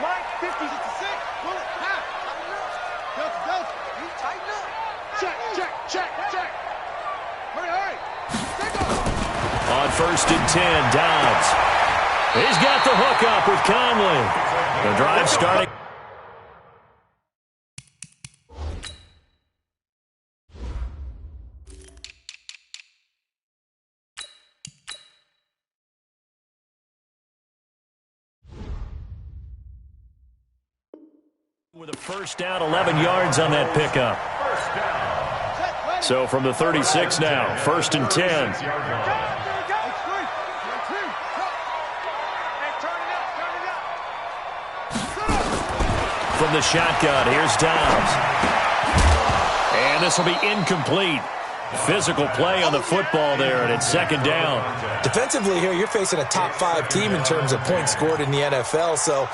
Mike, 50, 66. Pull it. Half. Delta. You tighten up. Check. Hurry. Take off. On 1st and 10, Dobbs. He's got the hook up with Conley. The drive starting. With a first down, 11 yards on that pickup. So from the 36 now, 1st and 10. From the shotgun, here's Dobbs. And this will be incomplete. Physical play on the football there, and it's 2nd down. Defensively here, you're facing a top 5 team in terms of points scored in the NFL. So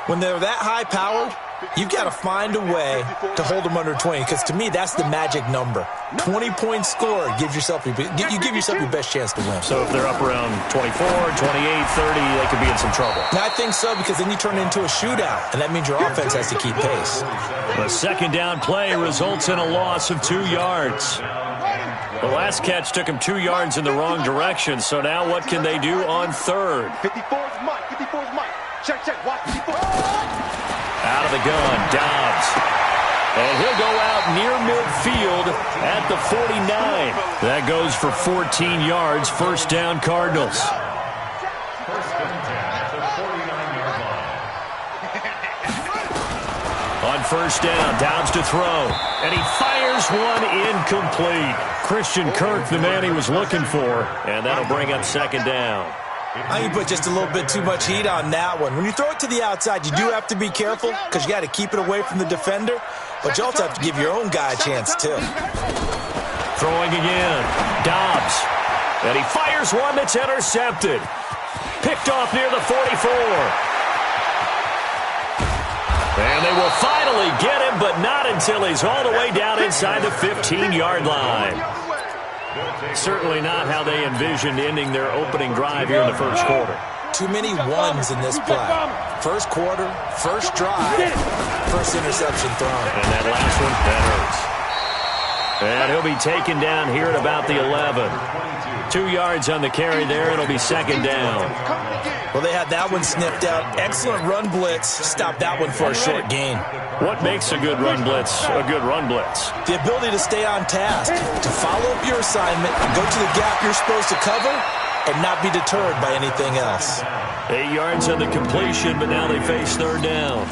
when they're that high-powered, you've got to find a way to hold them under 20, because to me, that's the magic number. 20 points scored gives yourself you give yourself your best chance to win. So if they're up around 24, 28, 30, they could be in some trouble. I think so, because then you turn it into a shootout, and that means your offense has to keep pace. The 2nd down play results in a loss of 2 yards. The last catch took him 2 yards in the wrong direction, so now what can they do on 3rd? 54's Mike. Check. Watch 54. Out of the gun, Dobbs. And he'll go out near midfield at the 49. That goes for 14 yards, 1st down Cardinals. On 1st down, Dobbs to throw. And he fires one incomplete. Christian Kirk, the man he was looking for. And that'll bring up 2nd down. I think you put just a little bit too much heat on that one. When you throw it to the outside, you do have to be careful because you got to keep it away from the defender, but you also have to give your own guy a chance too. Throwing again, Dobbs. And he fires one that's intercepted. Picked off near the 44. And they will finally get him, but not until he's all the way down inside the 15-yard line. Certainly not how they envisioned ending their opening drive here in the 1st quarter. Too many ones in this play. 1st quarter, 1st drive, 1st interception thrown. And that last one, that hurts. And he'll be taken down here at about the 11. 2 yards on the carry there. It'll be 2nd down. Well, they had that one sniffed out. Excellent run blitz. Stopped that one for a short gain. What makes a good run blitz a good run blitz? The ability to stay on task, to follow up your assignment, go to the gap you're supposed to cover, and not be deterred by anything else. 8 yards on the completion, but now they face 3rd down.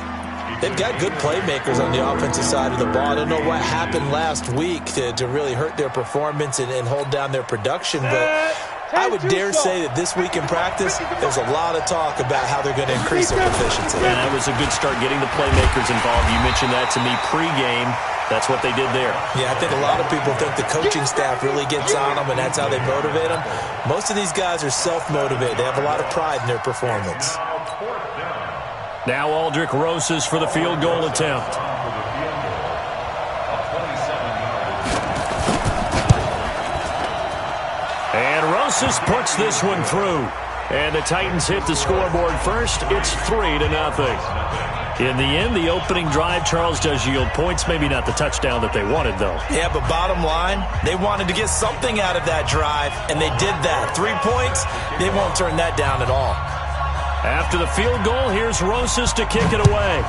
They've got good playmakers on the offensive side of the ball. I don't know what happened last week to really hurt their performance and hold down their production, but I would dare say that this week in practice, there's a lot of talk about how they're going to increase their proficiency. And that was a good start getting the playmakers involved. You mentioned that to me pregame. That's what they did there. Yeah, I think a lot of people think the coaching staff really gets on them, and that's how they motivate them. Most of these guys are self-motivated. They have a lot of pride in their performance. Now Aldrich Rosas for the field goal attempt. And Rosas puts this one through. And the Titans hit the scoreboard first. It's 3-0. In the end, the opening drive, Charles, does yield points. Maybe not the touchdown that they wanted, though. Yeah, but bottom line, they wanted to get something out of that drive, and they did that. 3 points, they won't turn that down at all. After the field goal, here's Rosas to kick it away.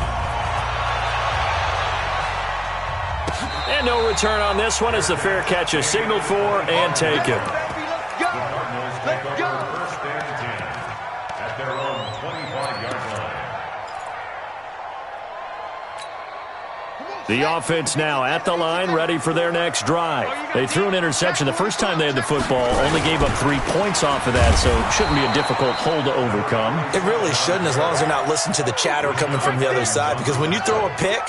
And no return on this one as the fair catch is signaled for and taken. The offense now at the line, ready for their next drive. They threw an interception the first time they had the football, only gave up 3 points off of that, so it shouldn't be a difficult hole to overcome. It really shouldn't, as long as they're not listening to the chatter coming from the other side, because when you throw a pick,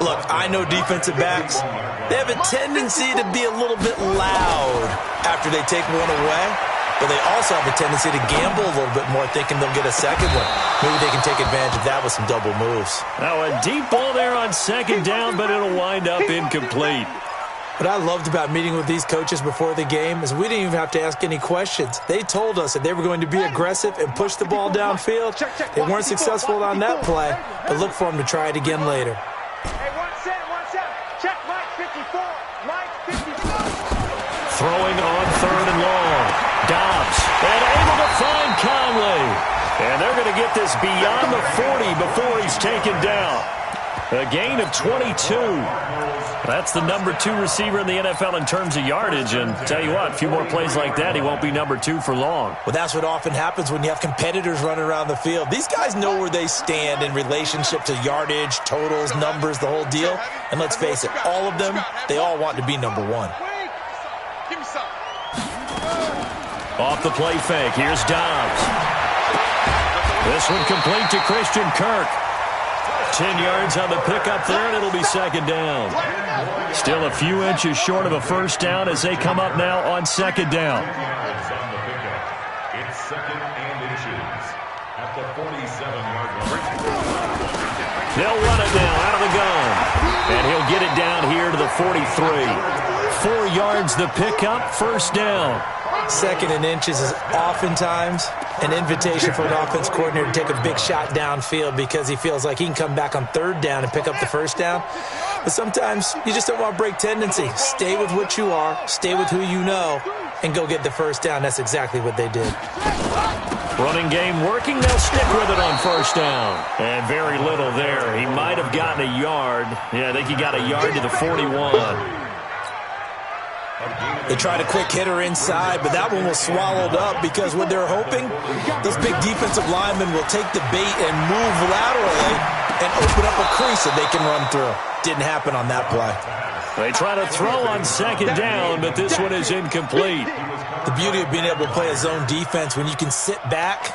look, I know defensive backs, they have a tendency to be a little bit loud after they take one away. But they also have a tendency to gamble a little bit more, thinking they'll get a second one. Maybe they can take advantage of that with some double moves. Now a deep ball there on 2nd down, but it'll wind up incomplete. What I loved about meeting with these coaches before the game is we didn't even have to ask any questions. They told us that they were going to be aggressive and push the ball downfield. They weren't successful on that play, but look for them to try it again later. Hey, 1-7. Check Mike 54. Mike 54. Throwing on 3rd and long. Dobbs, and able to find Conley. And they're going to get this beyond the 40 before he's taken down. A gain of 22. That's the number 2 receiver in the NFL in terms of yardage. And tell you what, a few more plays like that, he won't be number 2 for long. Well, that's what often happens when you have competitors running around the field. These guys know where they stand in relationship to yardage, totals, numbers, the whole deal. And let's face it, all of them, they all want to be number 1. Give me some. Off the play fake, here's Dobbs. This one complete to Christian Kirk. 10 yards on the pickup there, and it'll be 2nd down. Still a few inches short of a first down as they come up now on 2nd down. It's 2nd and inches at the 47-yard line. They'll run it now out of the gun. And he'll get it down here to the 43. 4 yards the pickup, first down. 2nd and inches is oftentimes an invitation for an offense coordinator to take a big shot downfield because he feels like he can come back on 3rd down and pick up the first down. But sometimes you just don't want to break tendency. Stay with what you are, stay with who you know, and go get the first down. That's exactly what they did. Running game working. They'll stick with it on first down. And very little there. He might have gotten a yard. Yeah, I think he got a yard to the 41. They tried a quick hitter inside, but that one was swallowed up because what they're hoping, those big defensive linemen will take the bait and move laterally and open up a crease that they can run through. Didn't happen on that play. They try to throw on 2nd down, but this one is incomplete. The beauty of being able to play a zone defense when you can sit back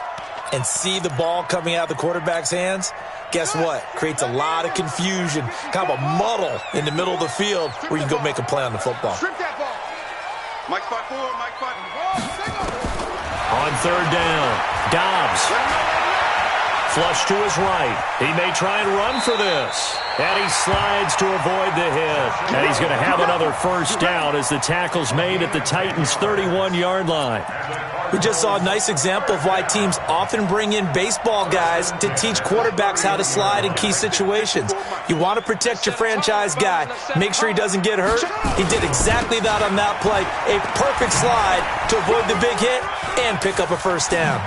and see the ball coming out of the quarterback's hands, guess what? Creates a lot of confusion, kind of a muddle in the middle of the field where you can go make a play on the football. Mike 5-4, Mike 5. On 3rd down, Dobbs. Flush to his right. He may try and run for this. And he slides to avoid the hit. And he's going to have another first down as the tackle's made at the Titans' 31-yard line. We just saw a nice example of why teams often bring in baseball guys to teach quarterbacks how to slide in key situations. You want to protect your franchise guy. Make sure he doesn't get hurt. He did exactly that on that play. A perfect slide to avoid the big hit and pick up a first down.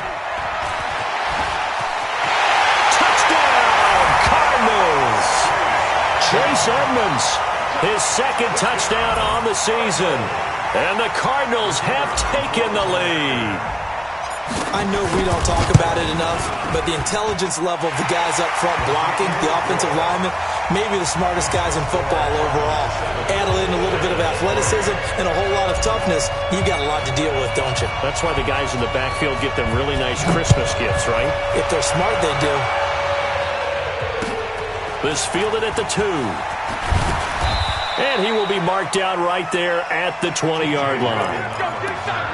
Touchdown, Cardinals! Chase Edmonds, his 2nd touchdown on the season. And the Cardinals have taken the lead. I know we don't talk about it enough, but the intelligence level of the guys up front blocking, the offensive linemen, maybe the smartest guys in football overall. Add in a little bit of athleticism and a whole lot of toughness, you've got a lot to deal with, don't you? That's why the guys in the backfield get them really nice Christmas gifts, right? If they're smart, they do. This fielded at the 2. And he will be marked down right there at the 20-yard line.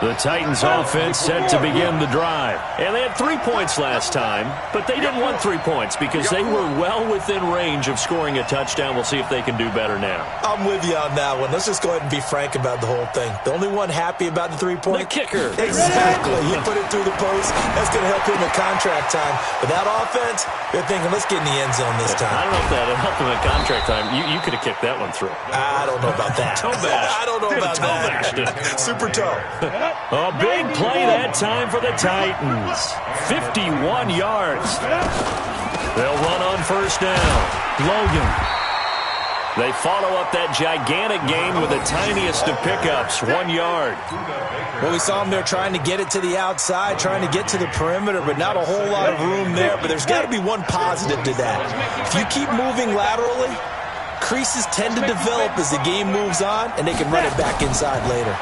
The Titans offense set to begin the drive. And they had 3 points last time, but they didn't want 3 points because they were well within range of scoring a touchdown. We'll see if they can do better now. I'm with you on that one. Let's just go ahead and be frank about the whole thing. The only one happy about the 3-point? The kicker. Exactly. He put it through the post. That's going to help him at contract time. But that offense, they're thinking, let's get in the end zone this time. I don't know if that helped him at contract time. You could have kicked that one through. I don't know about that. Toe bash. I don't know about that. Super toe. A big play that time for the Titans. 51 yards. They'll run on first down. Logan. They follow up that gigantic gain with the tiniest of pickups, 1 yard. Well, we saw them there trying to get it to the outside, trying to get to the perimeter, but not a whole lot of room there. But there's got to be one positive to that. If you keep moving laterally, creases tend to develop as the game moves on, and they can run it back inside later.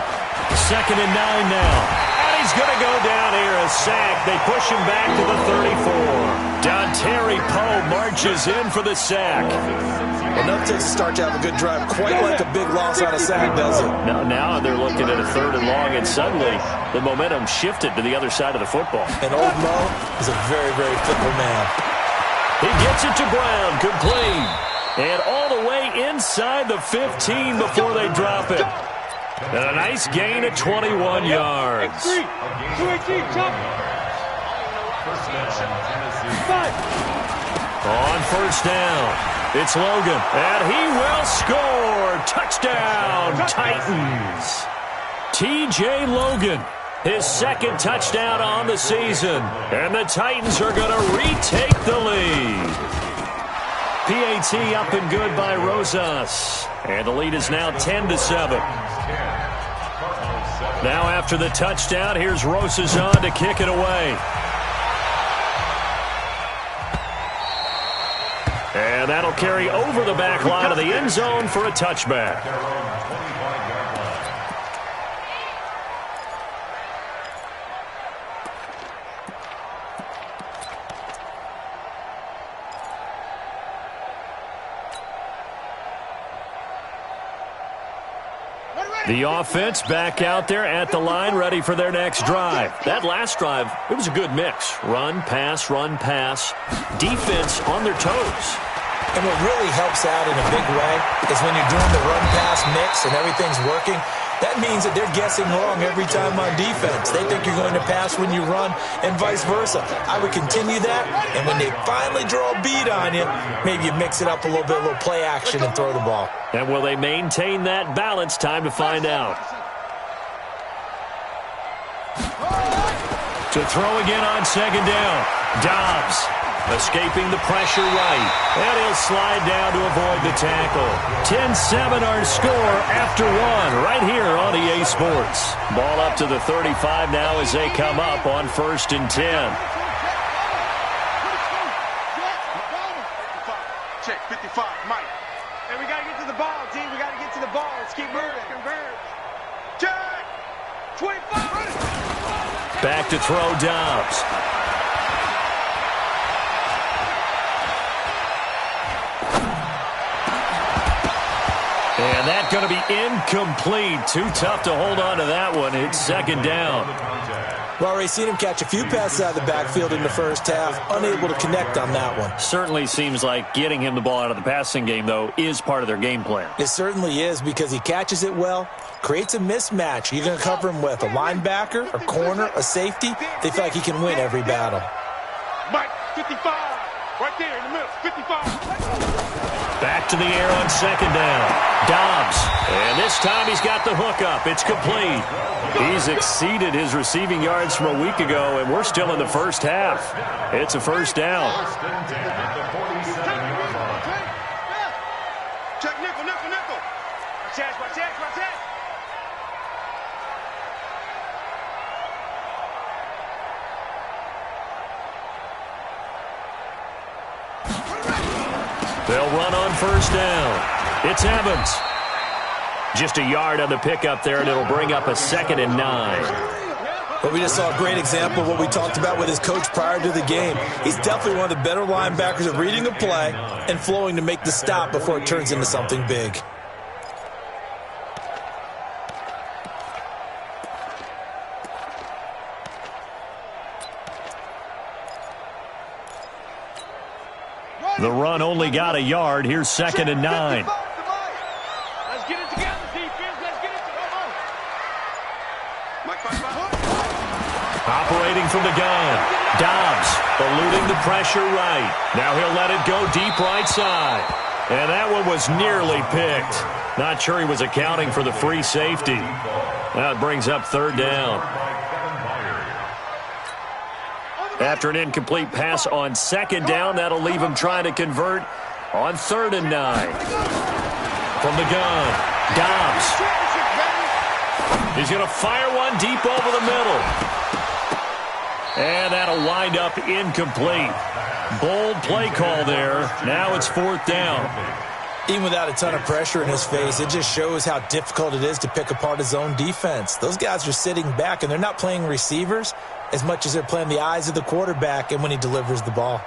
2nd and 9 now. And he's going to go down here, a sack. They push him back to the 34. Dontari Poe marches in for the sack. Enough to start to have a good drive. Quite like a big loss on a sack, does it? Now they're looking at a 3rd and long, and suddenly the momentum shifted to the other side of the football. And old Mo is a very, very fickle man. He gets it to Brown, complete. And all the way inside the 15 before they drop it. And a nice gain of 21 yards. On first down, it's Logan. And he will score. Touchdown, Titans. T.J. Logan, his second touchdown on the season. And the Titans are going to retake the lead. PAT up and good by Rosas. And the lead is now 10-7. Now after the touchdown, here's Rosas on to kick it away. And that'll carry over the back line of the end zone for a touchback. The offense back out there at the line, ready for their next drive. That last drive, it was a good mix. Run, pass, defense on their toes. And what really helps out in a big way is when you're doing the run-pass mix and everything's working, that means that they're guessing wrong every time on defense. They think you're going to pass when you run and vice versa. I would continue that, and when they finally draw a beat on you, maybe you mix it up a little bit, a little play action and throw the ball. And will they maintain that balance? Time to find out. To throw again on second down. Dobbs escaping the pressure right. And he'll slide down to avoid the tackle. 10-7 our score after one right here on EA Sports. Ball up to the 35 now as they come up on 1st and 10. Check, 55, Mike. And we got to get to the ball, team. We got to get to the ball. Let's keep moving. Check, 25. Back to throw Dobbs. And that's going to be incomplete. Too tough to hold on to that one. It's second down. Well, already seen him catch a few passes out of the backfield in the first half. Unable to connect on that one. Certainly seems like getting him the ball out of the passing game, though, is part of their game plan. It certainly is because he catches it well, creates a mismatch. You're going to cover him with a linebacker, a corner, a safety. They feel like he can win every battle. Mike, 55. Right there in the middle, 55. Back to the air on second down. Dobbs. And this time he's got the hook up. It's complete. He's exceeded his receiving yards from a week ago, and we're still in the first half. It's a first down. Check nickel. Watch that. They'll run on first down. It's Evans. Just a yard on the pickup there, and it'll bring up a 2nd and 9. But we just saw a great example of what we talked about with his coach prior to the game. He's definitely one of the better linebackers at reading a play and flowing to make the stop before it turns into something big. The run only got a yard. Here's 2nd and 9. Let's get it together, defense. Let's get it together. Operating from the gun. Dobbs eluding the pressure right. Now he'll let it go deep right side. And that one was nearly picked. Not sure he was accounting for the free safety. That brings up 3rd down. After an incomplete pass on 2nd down, that'll leave him trying to convert on 3rd and 9. From the gun, Dobbs. He's going to fire one deep over the middle. And that'll wind up incomplete. Bold play call there. Now it's 4th down. Even without a ton of pressure in his face, it just shows how difficult it is to pick apart his own defense. Those guys are sitting back, and they're not playing receivers as much as they're playing the eyes of the quarterback and when he delivers the ball.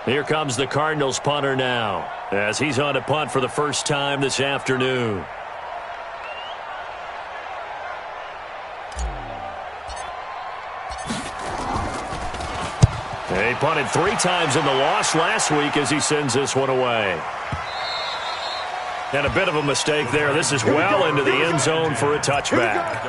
Here comes the Cardinals punter now, as he's on to punt for the first time this afternoon. He punted 3 times in the loss last week as he sends this one away. And a bit of a mistake there. This is well into the end zone for a touchback.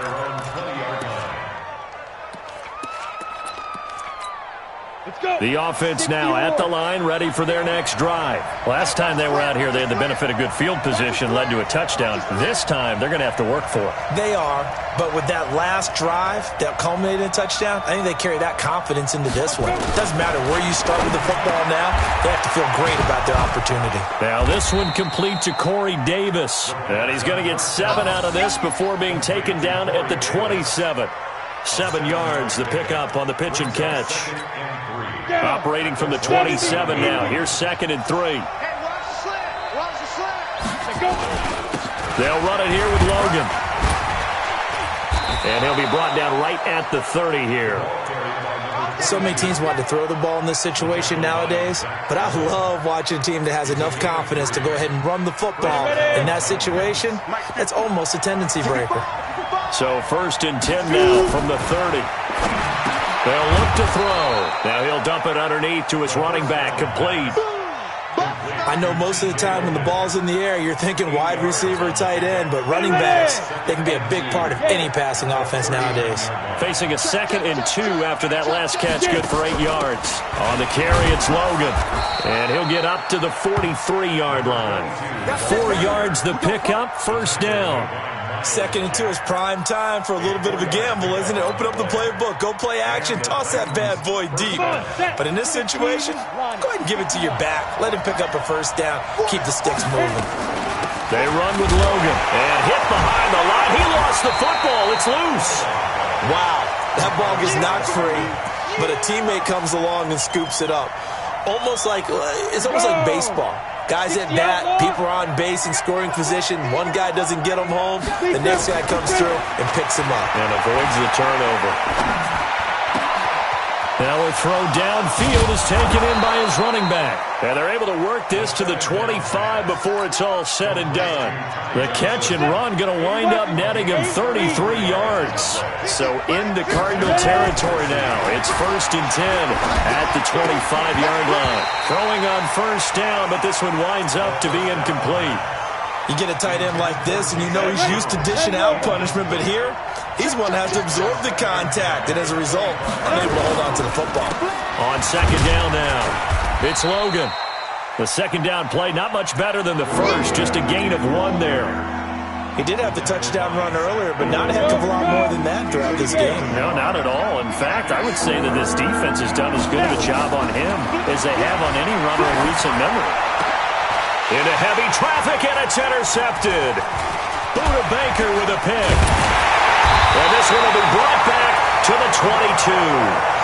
The offense now at the line, ready for their next drive. Last time they were out here, they had the benefit of good field position, led to a touchdown. This time, they're going to have to work for it. They are, but with that last drive that culminated in a touchdown, I think they carry that confidence into this one. It doesn't matter where you start with the football now. They have to feel great about their opportunity. Now this one complete to Corey Davis. And he's going to get 7 out of this before being taken down at the 27. 7 yards, the pickup on the pitch and catch. Operating from the 27 now. Here's 2nd and 3. They'll run it here with Logan. And he'll be brought down right at the 30 here. So many teams want to throw the ball in this situation nowadays, but I love watching a team that has enough confidence to go ahead and run the football. In that situation, that's almost a tendency breaker. So 1st and 10 now from the 30. They'll look to throw. Now he'll dump it underneath to his running back, complete. I know most of the time when the ball's in the air, you're thinking wide receiver, tight end, but running backs, they can be a big part of any passing offense nowadays. Facing a 2nd and 2 after that last catch, good for 8 yards. On the carry, it's Logan. And he'll get up to the 43-yard line. 4 yards the pickup, 1st down. 2nd and 2 is prime time for a little bit of a gamble, isn't it? Open up the playbook, go play action, toss that bad boy deep. But in this situation, go ahead and give it to your back. Let him pick up a 1st down. Keep the sticks moving. They run with Logan and hit behind the line. He lost the football. It's loose. Wow, that ball gets knocked free, but a teammate comes along and scoops it up. It's almost like baseball. Guys at bat, people are on base in scoring position. One guy doesn't get them home. The next guy comes through and picks him up. And avoids the turnover. Now a throw downfield is taken in by his running back. And they're able to work this to the 25 before it's all said and done. The catch and run going to wind up netting him 33 yards. So into Cardinal territory now. It's 1st and 10 at the 25-yard line. Throwing on 1st down, but this one winds up to be incomplete. You get a tight end like this, and you know he's used to dishing out punishment, but here, he's one that has to absorb the contact, and as a result, unable to hold on to the football. On 2nd down now, it's Logan. The 2nd down play, not much better than the 1st, just a gain of 1 there. He did have the touchdown run earlier, but not a heck of a lot more than that throughout this game. No, not at all. In fact, I would say that this defense has done as good of a job on him as they have on any runner in recent memory. Into heavy traffic, and it's intercepted. Buda Baker with a pick. And this one will be brought back to the 22.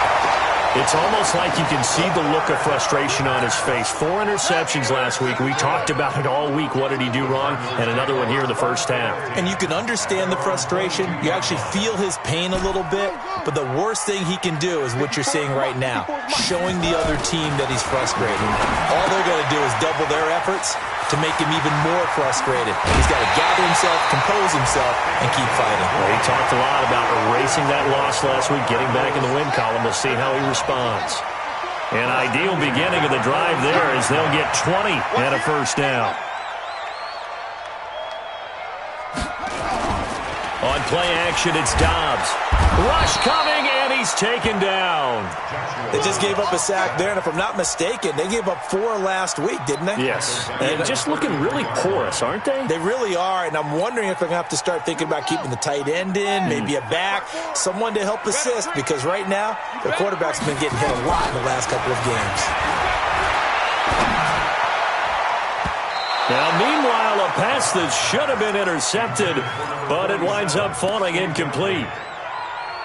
It's almost like you can see the look of frustration on his face. 4 interceptions last week. We talked about it all week. What did he do wrong? And another one here in the 1st half. And you can understand the frustration. You actually feel his pain a little bit. But the worst thing he can do is what you're seeing right now, showing the other team that he's frustrated. All they're going to do is double their efforts to make him even more frustrated. He's got to gather himself, compose himself, and keep fighting. Well, he talked a lot about erasing that loss last week, getting back in the win column. We'll see how he responds. An ideal beginning of the drive there as they'll get 20 and a 1st down. On play action, it's Dobbs. Rush coming, and he's taken down. They just gave up a sack there, and if I'm not mistaken, they gave up 4 last week, didn't they? Yes, and just looking really porous, aren't they? They really are, and I'm wondering if they're going to have to start thinking about keeping the tight end in, maybe a back, someone to help assist, because right now, their quarterback's been getting hit a lot in the last couple of games. Now, meanwhile, a pass that should have been intercepted, but it winds up falling incomplete.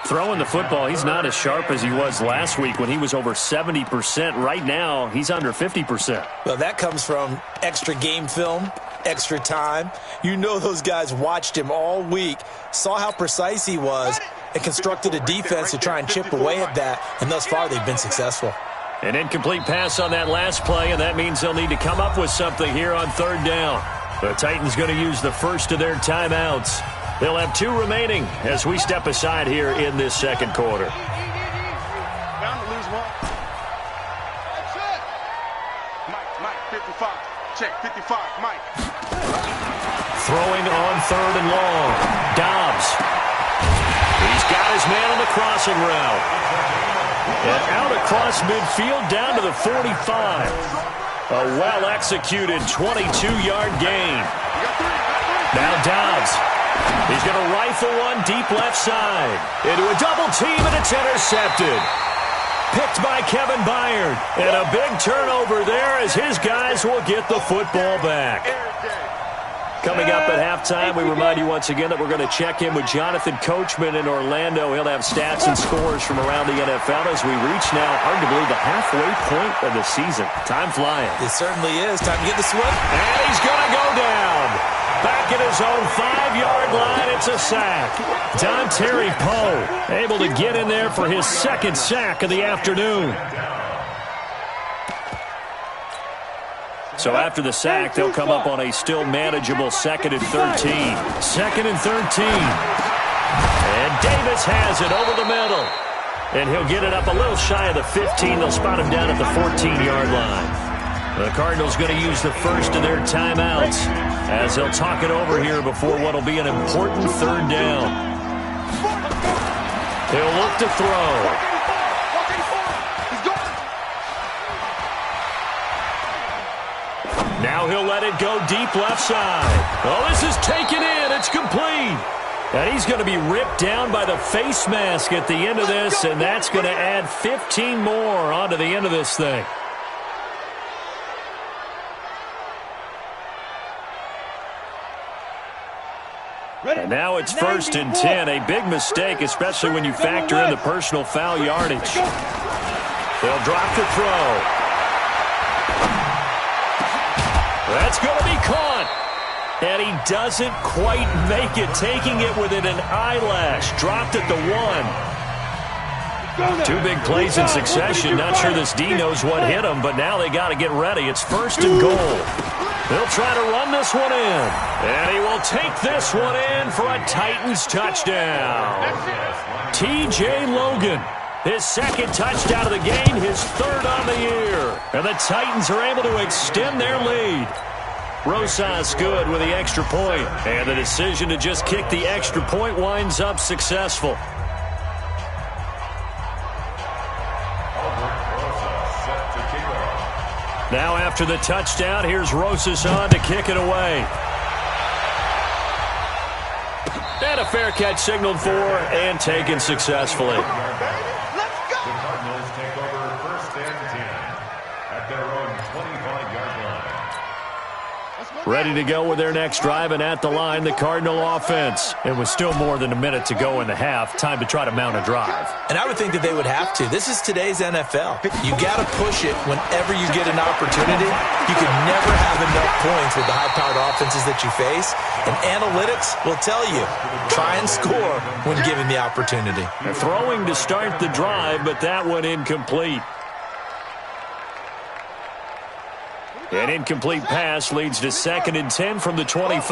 Throwing the football, he's not as sharp as he was last week when he was over 70%. Right now, he's under 50%. Well, that comes from extra game film, extra time. You know those guys watched him all week, saw how precise he was, and constructed a defense to try and chip away at that, and thus far they've been successful. An incomplete pass on that last play, and that means they'll need to come up with something here on 3rd down. The Titans going to use the first of their timeouts. They'll have 2 remaining as we step aside here in this 2nd quarter. Mike, 55. Check, 55. Mike. Throwing on 3rd and long. Dobbs. He's got his man on the crossing route. And out across midfield down to the 45. A well-executed 22-yard gain. Now Dobbs. He's going to rifle one deep left side. Into a double team, and it's intercepted. Picked by Kevin Byard. And a big turnover there as his guys will get the football back. Coming up at halftime, we remind you once again that we're going to check in with Jonathan Coachman in Orlando. He'll have stats and scores from around the NFL as we reach now, hard to believe, the halfway point of the season. Time flying. It certainly is. Time to get the swing. And he's going to go down. Back at his own 5-yard line, it's a sack. Dontari Poe able to get in there for his 2nd sack of the afternoon. So after the sack, they'll come up on a still manageable 2nd and 13. 2nd and 13. And Davis has it over the middle. And he'll get it up a little shy of the 15. They'll spot him down at the 14-yard line. The Cardinals going to use the first of their timeouts as they'll talk it over here before what will be an important 3rd down. He'll look to throw. Now he'll let it go deep left side. Oh, this is taken in. It's complete. And he's going to be ripped down by the face mask at the end of this, and that's going to add 15 more onto the end of this thing. And now it's 1st and 10. A big mistake, especially when you factor in the personal foul yardage. They'll drop the throw. That's going to be caught. And he doesn't quite make it, taking it within an eyelash. Dropped at the 1. 2 big plays in succession. Not sure this D knows what hit him, but now they got to get ready. It's 1st and goal. They'll try to run this one in. And he will take this one in for a Titans touchdown. T.J. Logan. His 2nd touchdown of the game, his 3rd on the year. And the Titans are able to extend their lead. Rosas good with the extra point. And the decision to just kick the extra point winds up successful. Now after the touchdown, here's Rosas on to kick it away. And a fair catch signaled for and taken successfully. Ready to go with their next drive, and at the line, the Cardinal offense. And with still more than a minute to go in the half, time to try to mount a drive. And I would think that they would have to. This is today's NFL. You got to push it whenever you get an opportunity. You can never have enough points with the high-powered offenses that you face. And analytics will tell you, try and score when given the opportunity. Throwing to start the drive, but that one incomplete. An incomplete pass leads to 2nd and 10 from the 25.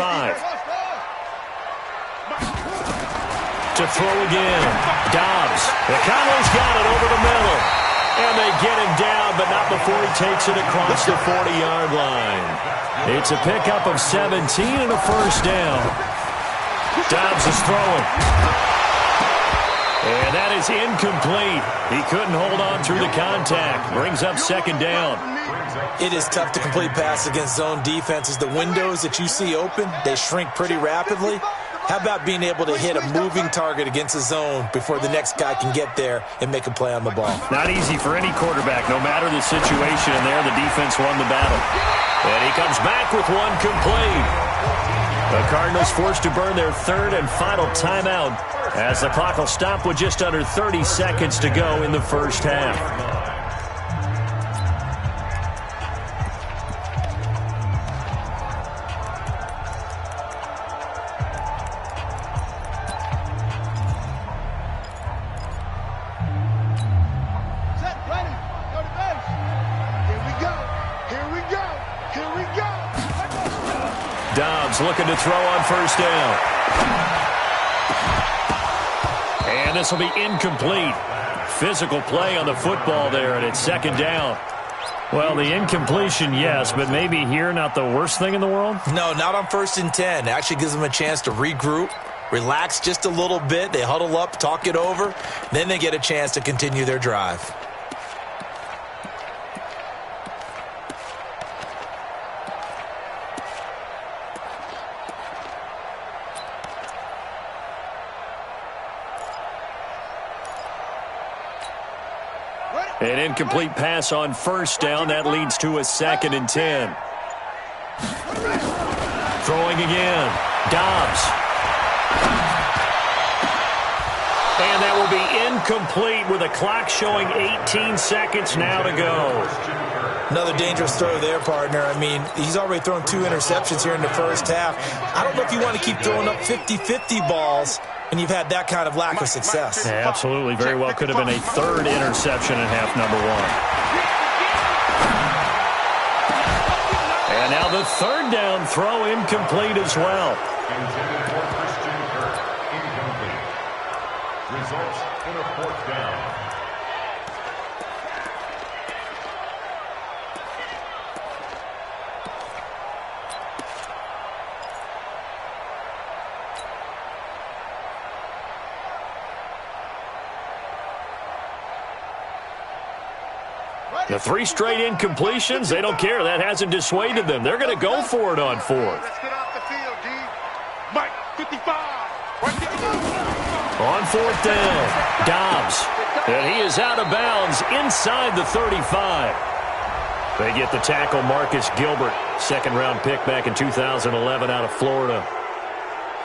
To throw again. Dobbs. McConnell's got it over the middle. And they get him down, but not before he takes it across the 40-yard line. It's a pickup of 17 and a 1st down. Dobbs is throwing. And that is incomplete. He couldn't hold on through the contact. Brings up 2nd down. It is tough to complete passes against zone defenses. The windows that you see open, they shrink pretty rapidly. How about being able to hit a moving target against a zone before the next guy can get there and make a play on the ball? Not easy for any quarterback, no matter the situation. And there, the defense won the battle. And he comes back with one complete. The Cardinals forced to burn their 3rd and final timeout as the clock will stop with just under 30 seconds to go in the 1st half. Dobbs looking to throw on 1st down. And this will be incomplete. Physical play on the football there, and it's 2nd down. Well, the incompletion, yes, but maybe here not the worst thing in the world? No, not on 1st and 10. It actually gives them a chance to regroup, relax just a little bit. They huddle up, talk it over. Then they get a chance to continue their drive. An incomplete pass on 1st down. That leads to a 2nd and 10. Throwing again. Dobbs. And that will be incomplete with a clock showing 18 seconds now to go. Another dangerous throw there, partner. I mean, he's already thrown 2 interceptions here in the first half. I don't know if you want to keep throwing up 50-50 balls when you've had that kind of lack of success. Yeah, absolutely. Very well could have been a 3rd interception in half number 1. And now the 3rd down throw incomplete as well. Intended for Christian Kirk. Incomplete. Results in a 4th down. The 3 straight incompletions, they don't care. That hasn't dissuaded them. They're going to go for it on 4th. Let's get off the field, D. Mike, 55. On 4th down, Dobbs. And he is out of bounds inside the 35. They get the tackle, Marcus Gilbert. 2nd-round pick back in 2011 out of Florida.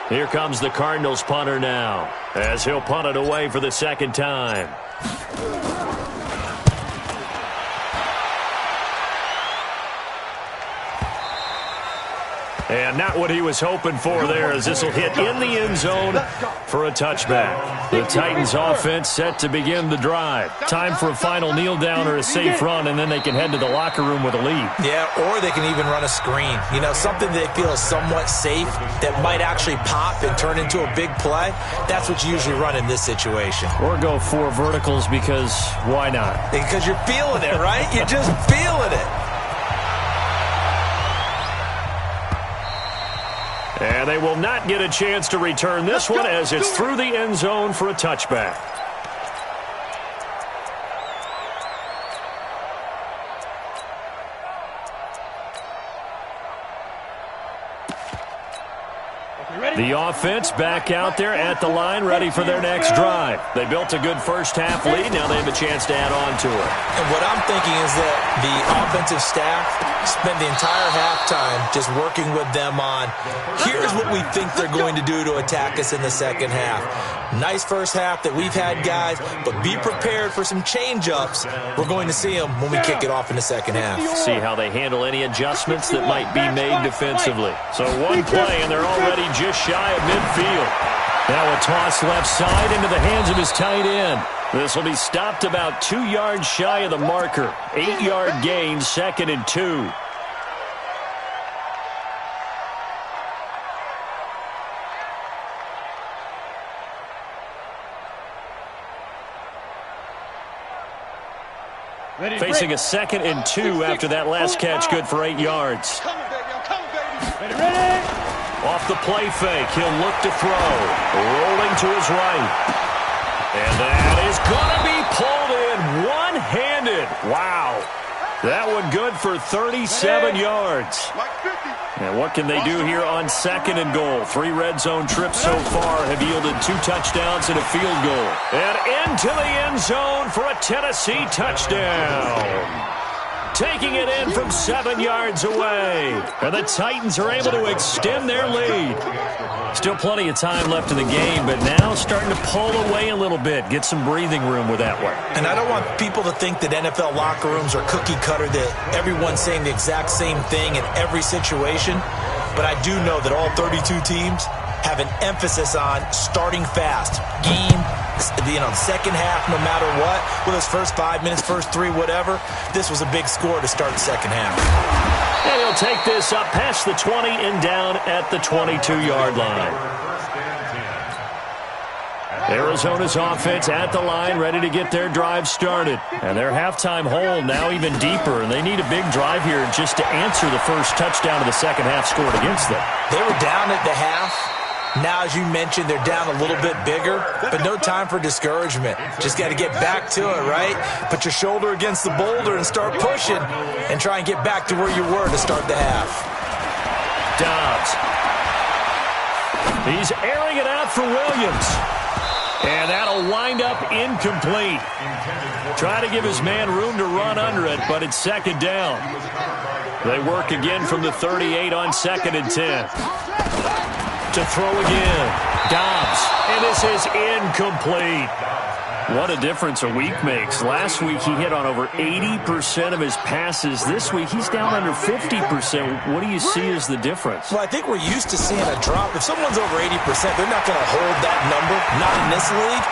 Here comes the Cardinals punter now, as he'll punt it away for the 2nd time. And not what he was hoping for there, as this will hit in the end zone for a touchback. The Titans offense set to begin the drive. Time for a final kneel down or a safe run, and then they can head to the locker room with a lead. Yeah, or they can even run a screen. You know, something they feel is somewhat safe that might actually pop and turn into a big play. That's what you usually run in this situation. Or go 4 verticals, because why not? Because you're feeling it, right? You're just feeling it. And they will not get a chance to return this one, as it's through the end zone for a touchback. The offense back out there at the line, ready for their next drive. They built a good first-half lead. Now they have a chance to add on to it. And what I'm thinking is that the offensive staff spent the entire halftime just working with them on, here's what we think they're going to do to attack us in the 2nd half. Nice first half that we've had, guys, but be prepared for some change-ups. We're going to see them when we kick it off in the 2nd half. See how they handle any adjustments that might be made defensively. So 1 play, and they're already just shy of midfield. Now a toss left side into the hands of his tight end. This will be stopped about 2 yards shy of the marker. 8-yard gain, 2nd and 2. Facing a 2nd and 2 after that last catch, good for 8 yards. Off the play fake, he'll look to throw. Rolling to his right. And that is going to be pulled in one-handed. Wow. That one good for 37 yards. And what can they do here on 2nd and goal? 3 red zone trips so far have yielded 2 touchdowns and a field goal. And into the end zone for a Tennessee touchdown. Taking it in from 7 yards away. And the Titans are able to extend their lead. Still plenty of time left in the game, but now starting to pull away a little bit. Get some breathing room with that one. And I don't want people to think that NFL locker rooms are cookie cutter, that everyone's saying the exact same thing in every situation. But I do know that all 32 teams have an emphasis on starting fast. Game, second half, no matter what. With his first 5 minutes, first 3, whatever. This was a big score to start the second half. And he'll take this up past the 20 and down at the 22-yard line. Arizona's offense at the line, ready to get their drive started. And their halftime hole now even deeper, and they need a big drive here just to answer the first touchdown of the second half scored against them. They were down at the half. Now, as you mentioned, they're down a little bit bigger, but no time for discouragement. Just got to get back to it, right? Put your shoulder against the boulder and start pushing and try and get back to where you were to start the half. Dobbs. He's airing it out for Williams. And that'll wind up incomplete. Try to give his man room to run under it, but it's second down. They work again from the 38 on 2nd and 10. To throw again. Dobbs. And this is incomplete. What a difference a week makes. Last week he hit on over 80% of his passes. This week he's down under 50%. What do you see as the difference? Well, I think we're used to seeing a drop. If someone's over 80%, they're not going to hold that number, not in this league.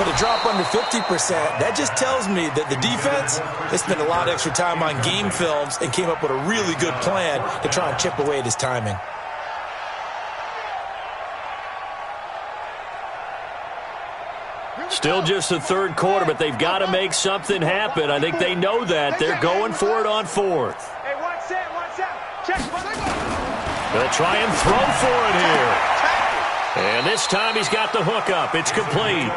But a drop under 50%, that just tells me that the defense, they spent a lot of extra time on game films and came up with a really good plan to try and chip away at his timing. Still just the third quarter, but they've got to make something happen. I think they know that. They're going for it on 4th. Hey, watch that. Check. They'll try and throw for it here. And this time he's got the hook up. It's complete.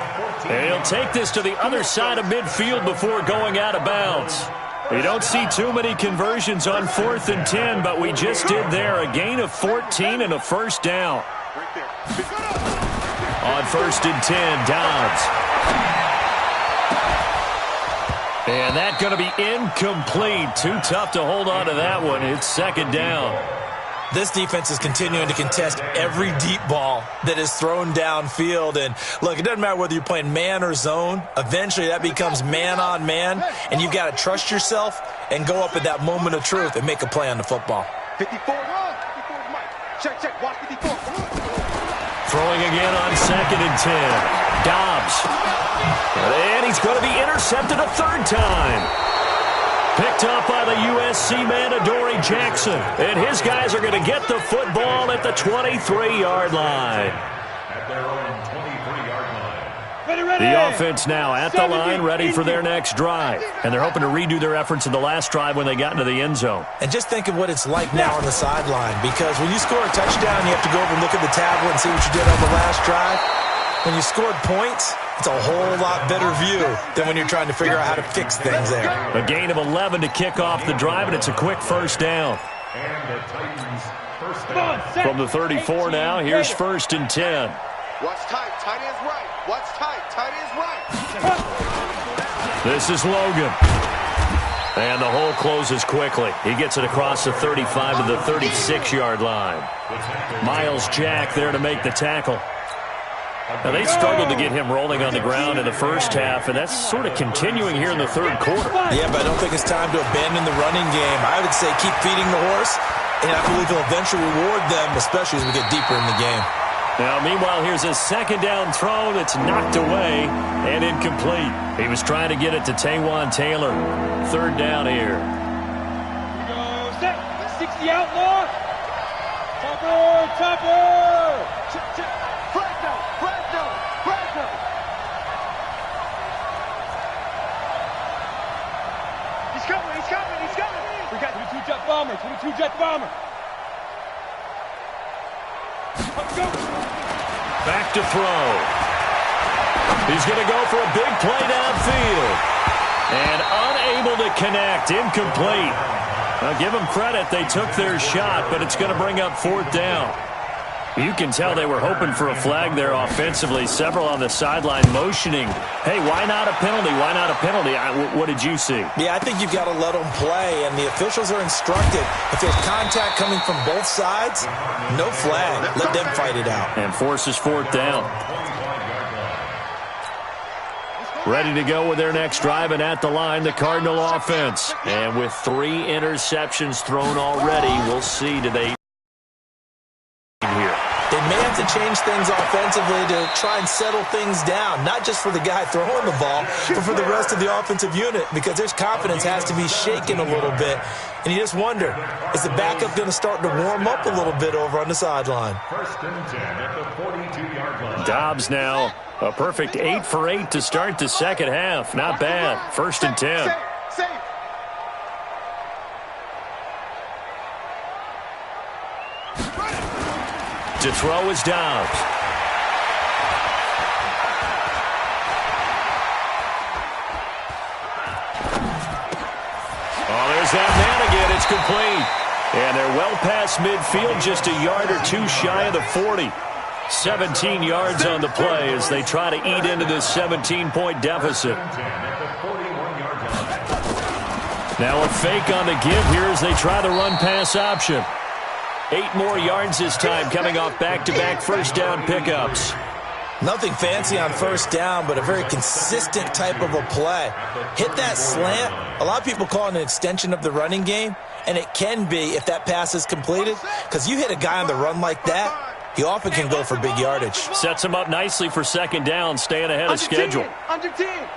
And he'll take this to the other side of midfield before going out of bounds. We don't see too many conversions on 4th and 10, but we just did there. A gain of 14 and a first down. On 1st and 10, Dobbs. And that's going to be incomplete. Too tough to hold on to that one. It's second down. This defense is continuing to contest every deep ball that is thrown downfield. And, look, it doesn't matter whether you're playing man or zone. Eventually that becomes man-on-man, and you've got to trust yourself and go up at that moment of truth and make a play on the football. 54, Mike. Check. Watch 54. Throwing again on 2nd and 10. Dobbs. And he's going to be intercepted a third time. Picked up by the USC man, Adoree Jackson. And his guys are going to get the football at the 23-yard line. At their own 23-yard line. Ready. The offense now at the line, ready for their next drive. And they're hoping to redo their efforts in the last drive when they got into the end zone. And just think of what it's like now on the sideline, because when you score a touchdown, you have to go over and look at the tablet and see what you did on the last drive. When you scored points, it's a whole lot better view than when you're trying to figure out how to fix things there. A gain of 11 to kick off the drive, and it's a quick first down. And the Titans first down. From the 34 now, here's 1st and 10. Watch tight. Tight ends right. Watch tight. Tight ends right. This is Logan. And the hole closes quickly. He gets it across the 35 to the 36-yard line. Miles Jack there to make the tackle. Now, they struggled to get him rolling on the ground in the first half, and that's sort of continuing here in the third quarter. Yeah, but I don't think it's time to abandon the running game. I would say keep feeding the horse, and I believe he'll eventually reward them, especially as we get deeper in the game. Now, meanwhile, here's a second down throw that's knocked away and incomplete. He was trying to get it to Taywan Taylor. Third down here. Go set. 60 outlaw. Topper. Check. Fresno. He's coming. We got 22 jet bomber. Back to throw. He's going to go for a big play downfield. And unable to connect. Incomplete. Now, give them credit. They took their shot, but it's going to bring up 4th down. You can tell they were hoping for a flag there offensively. Several on the sideline motioning. Hey, why not a penalty? Why not a penalty? What did you see? Yeah, I think you've got to let them play, and the officials are instructed. If there's contact coming from both sides, no flag. Let them fight it out. And forces 4th down. Ready to go with their next drive, and at the line, the Cardinal offense. And with 3 interceptions thrown already, we'll see, do they here. They may have begins to change things offensively to try and settle things down, not just for the guy throwing the ball, but for the rest of the offensive unit, because their confidence has to be shaken a little bit. And you just wonder, is the backup going to start to warm up a little bit over on the sideline? First and 10 at the 42-yard line. Dobbs now a perfect 8 for 8 to start the second half. Not bad. First and 10. To throw is Dobbs. Oh, there's that man again. It's complete. And they're well past midfield, just a yard or two shy of the 40. 17 yards on the play as they try to eat into this 17-point deficit. Now a fake on the give here as they try the run-pass option. 8 more yards this time, coming off back-to-back first down pickups. Nothing fancy on first down, but a very consistent type of a play. Hit that slant. A lot of people call it an extension of the running game, and it can be if that pass is completed, because you hit a guy on the run like that, he often can go for big yardage. Sets him up nicely for second down, staying ahead of schedule. Under 10.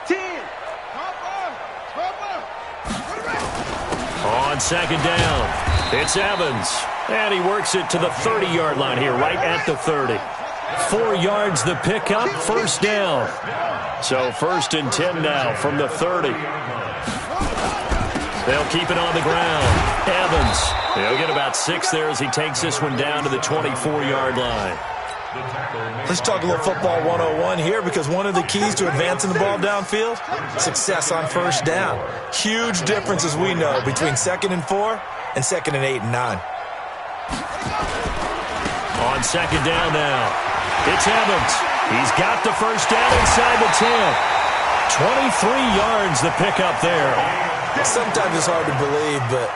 On second down, it's Evans. And he works it to the 30-yard line here, right at the 30. 4 yards the pickup, first down. So first and 10 now from the 30. They'll keep it on the ground. Evans, he'll get about 6 there as he takes this one down to the 24-yard line. Let's talk a little football 101 here, because one of the keys to advancing the ball downfield, success on first down. Huge difference, as we know, between 2nd and 4 and 2nd and 8 and 9. On second down now, it's Evans. He's got the first down inside the 10. 23 yards the pickup there. Sometimes it's hard to believe, but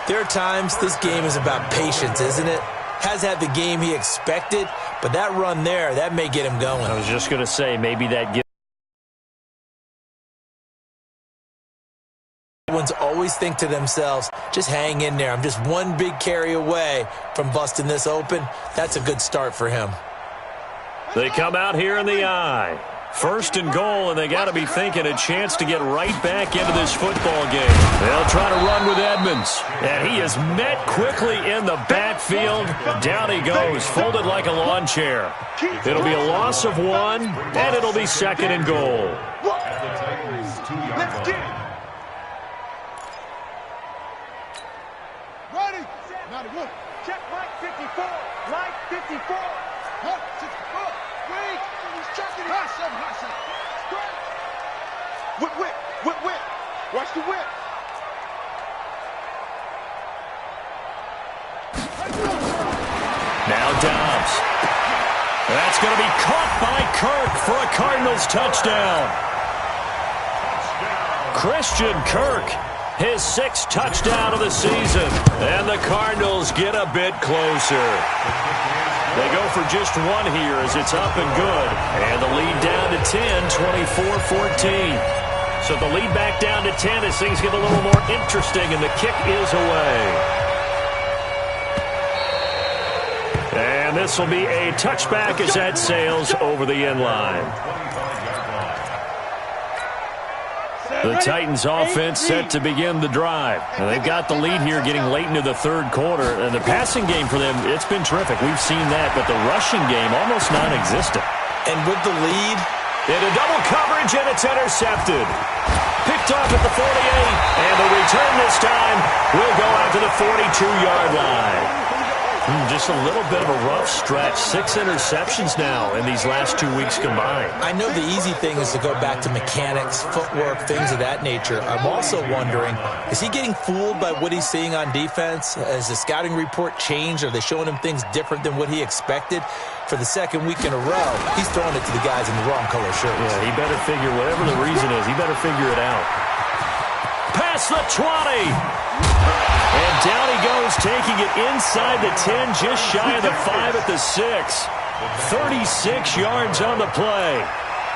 there are times this game is about patience, isn't it? Has had the game he expected, but that run there, that may get him going. I was just going to say, maybe that gives. Ones always think to themselves, just hang in there. I'm just one big carry away from busting this open. That's a good start for him. They come out here in the eye. First and goal, and they got to be thinking a chance to get right back into this football game. They'll try to run with Edmonds, and he is met quickly in the backfield. Down he goes, folded like a lawn chair. It'll be a loss of 1, and it'll be second and goal. Let's get it. Ready. Not a good. Check Mike 54. Mike 54. What? 64. Wait. He's checking it. Whip. Watch the whip. Now Dobbs. That's going to be caught by Kirk for a Cardinals touchdown. Christian Kirk, his 6th touchdown of the season. And the Cardinals get a bit closer. They go for just 1 here as it's up and good. And the lead down to 10, 24-14. So the lead back down to 10 as things get a little more interesting, and the kick is away. And this will be a touchback as that sails over the end line. The Titans offense set to begin the drive. And they've got the lead here getting late into the 3rd quarter. And the passing game for them, it's been terrific. We've seen that, but the rushing game almost non-existent. And with the lead, into double coverage, and it's intercepted. Picked off at the 48, and the return this time will go out to the 42-yard line. Just a little bit of a rough stretch. 6 interceptions now in these last 2 weeks combined. I know the easy thing is to go back to mechanics, footwork, things of that nature. I'm also wondering, is he getting fooled by what he's seeing on defense? Has the scouting report changed? Are they showing him things different than what he expected? For the 2nd week in a row, he's throwing it to the guys in the wrong color shirts. Yeah, he better figure, whatever the reason is, he better figure it out. Past the 20. And down he goes, taking it inside the 10, just shy of the 5 at the 6. 36 yards on the play.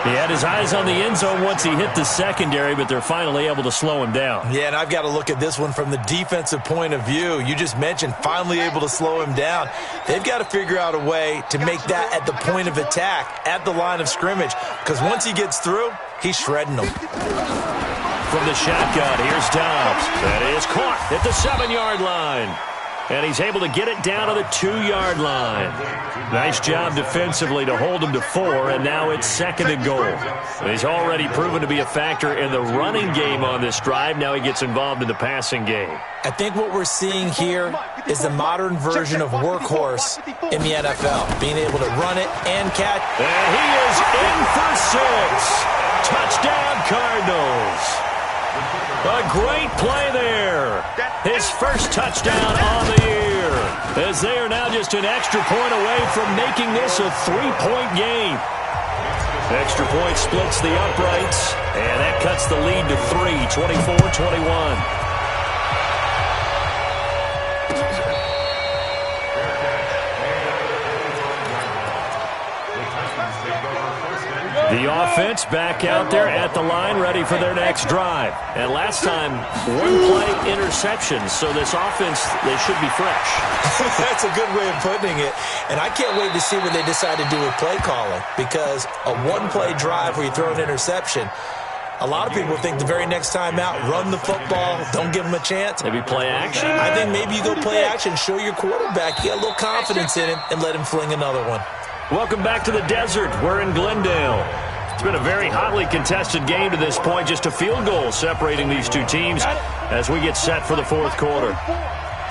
He had his eyes on the end zone once he hit the secondary, but they're finally able to slow him down. Yeah, and I've got to look at this one from the defensive point of view. You just mentioned finally able to slow him down. They've got to figure out a way to make that at the point of attack, at the line of scrimmage, because once he gets through, he's shredding them. From the shotgun, here's Dobbs. That is caught at the 7-yard line. And he's able to get it down to the 2-yard line. Nice job defensively to hold him to 4, and now it's 2nd and goal. He's already proven to be a factor in the running game on this drive. Now he gets involved in the passing game. I think what we're seeing here is the modern version of workhorse in the NFL, being able to run it and catch. And he is in for 6. Touchdown, Cardinals. A great play there. His first touchdown on the year, as they are now just an extra point away from making this a 3-point game. Extra point splits the uprights, and that cuts the lead to 3, 24-21. The offense back out there at the line, ready for their next drive. And last time, 1-play interceptions, so this offense, they should be fresh. That's a good way of putting it. And I can't wait to see what they decide to do with play calling, because a 1-play drive where you throw an interception, a lot of people think the very next time out, run the football, don't give them a chance. Maybe play action? I think maybe you go play action, show your quarterback, get a little confidence in him, and let him fling another one. Welcome back to the desert. We're in Glendale. It's been a very hotly contested game to this point. Just a field goal separating these two teams as we get set for the 4th quarter.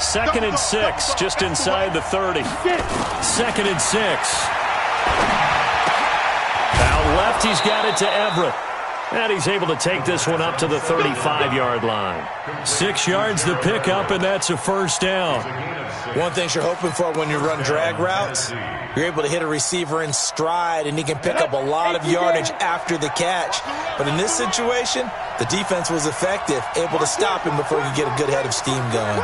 2nd and 6, just inside the 30. 2nd and 6. Out left, he's got it to Everett. And he's able to take this one up to the 35-yard line. 6 yards to pick up, and that's a first down. One thing you're hoping for when you run drag routes, you're able to hit a receiver in stride, and he can pick up a lot of yardage after the catch. But in this situation, the defense was effective, able to stop him before he could get a good head of steam going.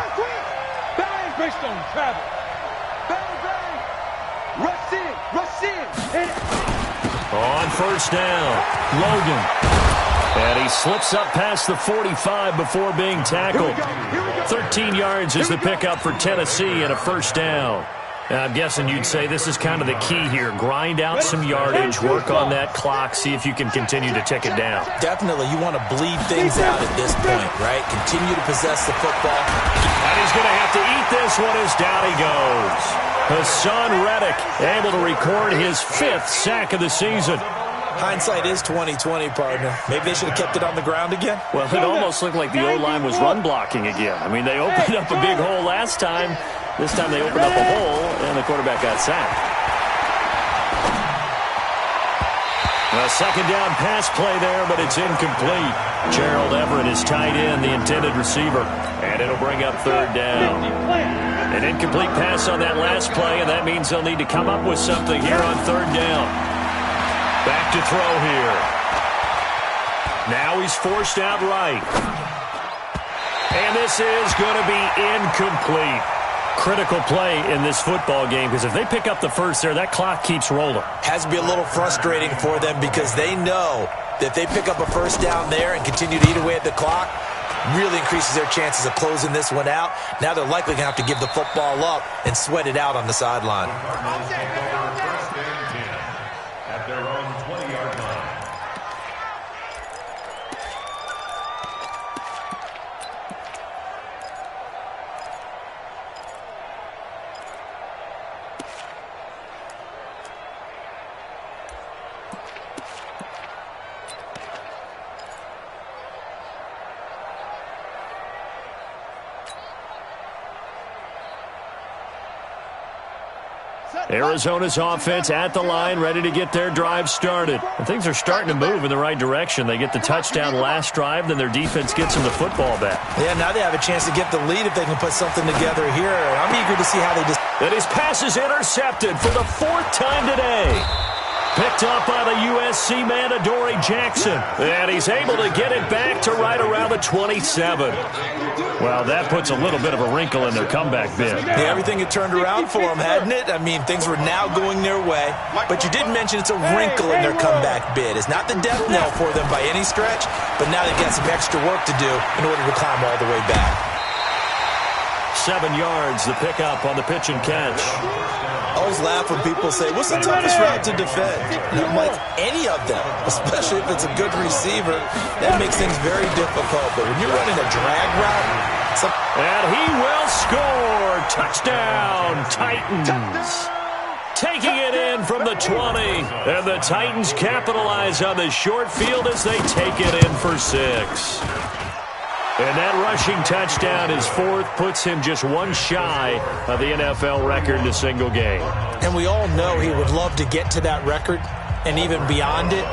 Based on travel. Rush in. On first down, Logan. And he slips up past the 45 before being tackled. 13 yards is the pickup for Tennessee and a first down. I'm guessing you'd say this is kind of the key here. Grind out some yardage, work on that clock, see if you can continue to tick it down. Definitely. You want to bleed things out at this point, right? Continue to possess the football. And he's going to have to eat this one as down he goes. Hassan Reddick able to record his 5th sack of the season. Hindsight is 20/20, partner. Maybe they should have kept it on the ground again. Well, it almost looked like the O-line was run blocking again. I mean, they opened up a big hole last time. This time they opened up a hole, and the quarterback got sacked. A second down pass play there, but it's incomplete. Gerald Everett is tied in, the intended receiver, and it'll bring up 3rd down. An incomplete pass on that last play, and that means they'll need to come up with something here on 3rd down. Back to throw here. Now he's forced out right. And this is going to be incomplete. Critical play in this football game, because if they pick up the first there, that clock keeps rolling. Has to be a little frustrating for them, because they know that if they pick up a first down there and continue to eat away at the clock, really increases their chances of closing this one out. Now they're likely going to have to give the football up and sweat it out on the sideline. At their own 20-yard line. Arizona's offense at the line, ready to get their drive started. And things are starting to move in the right direction. They get the touchdown last drive, then their defense gets them the football back. Yeah, now they have a chance to get the lead if they can put something together here. I'm eager to see how they just... And his pass is intercepted for the 4th time today. Picked up by the USC man, Adoree Jackson. And he's able to get it back to right around the 27. Well, that puts a little bit of a wrinkle in their comeback bid. Yeah, everything had turned around for them, hadn't it? I mean, things were now going their way. But you did mention it's a wrinkle in their comeback bid. It's not the death knell for them by any stretch, but now they've got some extra work to do in order to climb all the way back. 7 yards, the pickup on the pitch and catch. I always laugh when people say, what's the toughest route to defend? And I'm like, any of them, especially if it's a good receiver. That makes things very difficult. But when you're running a drag route, and he will score. Touchdown, Titans. Taking it in from the 20. And the Titans capitalize on the short field as they take it in for 6. And that rushing touchdown, his 4th, puts him just one shy of the NFL record in a single game. And we all know he would love to get to that record and even beyond it,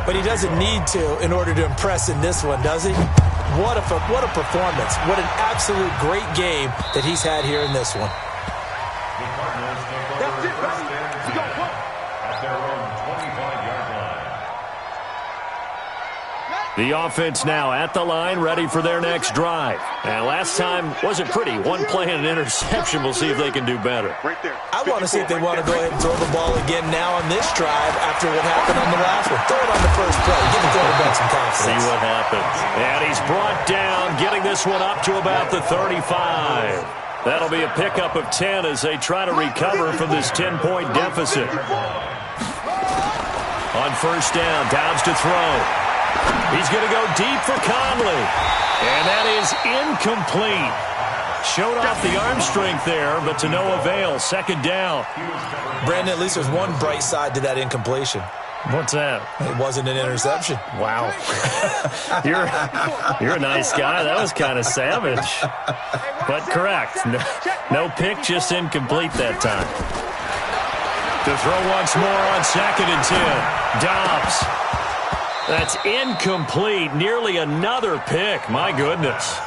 but he doesn't need to in order to impress in this one, does he? What a performance. What an absolute great game that he's had here in this one. That's it, baby. Let's go. At their own 25-yard line. The offense now at the line, ready for their next drive. And last time wasn't pretty. One play and an interception. We'll see if they can do better. Right there. I want to see if they want to go ahead and throw the ball again now on this drive after what happened on the last one. Throw it on the first play. Give the quarterback some confidence. See what happens. And he's brought down, getting this one up to about the 35. That'll be a pickup of 10 as they try to recover from this 10-point deficit. On first down, Dobbs to throw. He's going to go deep for Conley. And that is incomplete. Showed off the arm strength there, but to no avail. Second down. Brandon, at least there's one bright side to that incompletion. What's that? It wasn't an interception. Wow. You're a nice guy. That was kind of savage. But correct. No pick, just incomplete that time. To throw once more on 2nd and 10. Dobbs. That's incomplete. Nearly another pick. My goodness.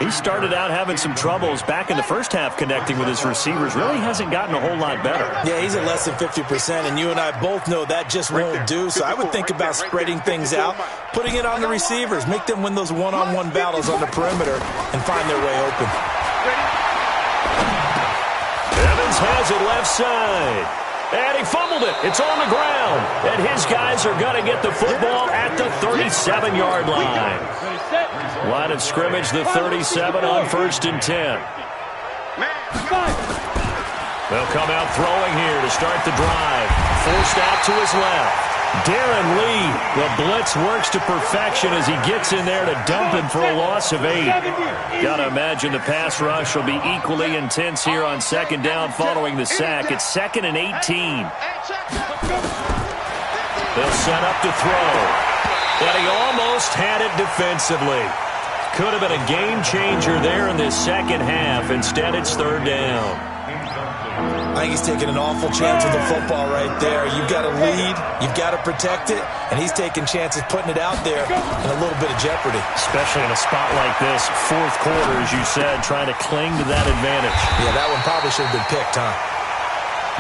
He started out having some troubles back in the first half connecting with his receivers. Really hasn't gotten a whole lot better. Yeah, he's at less than 50%, and you and I both know that just won't do. So I would think about spreading things out, putting it on the receivers, make them win those one-on-one battles on the perimeter, and find their way open. Evans has it left side. And he fumbled it. It's on the ground. And his guys are going to get the football at the 37-yard line. Line of scrimmage, the 37 on 1st and 10. They'll come out throwing here to start the drive. Forced out to his left. Darren Lee, the blitz works to perfection as he gets in there to dump him for a loss of 8. Got to imagine the pass rush will be equally intense here on 2nd down following the sack. It's 2nd and 18. They'll set up to throw. But he almost had it defensively. Could have been a game changer there in this second half. Instead, it's 3rd down. I think he's taking an awful chance with the football right there. You've got to lead, you've got to protect it, and he's taking chances putting it out there in a little bit of jeopardy. Especially in a spot like this, 4th quarter, as you said, trying to cling to that advantage. Yeah, that one probably should have been picked, huh?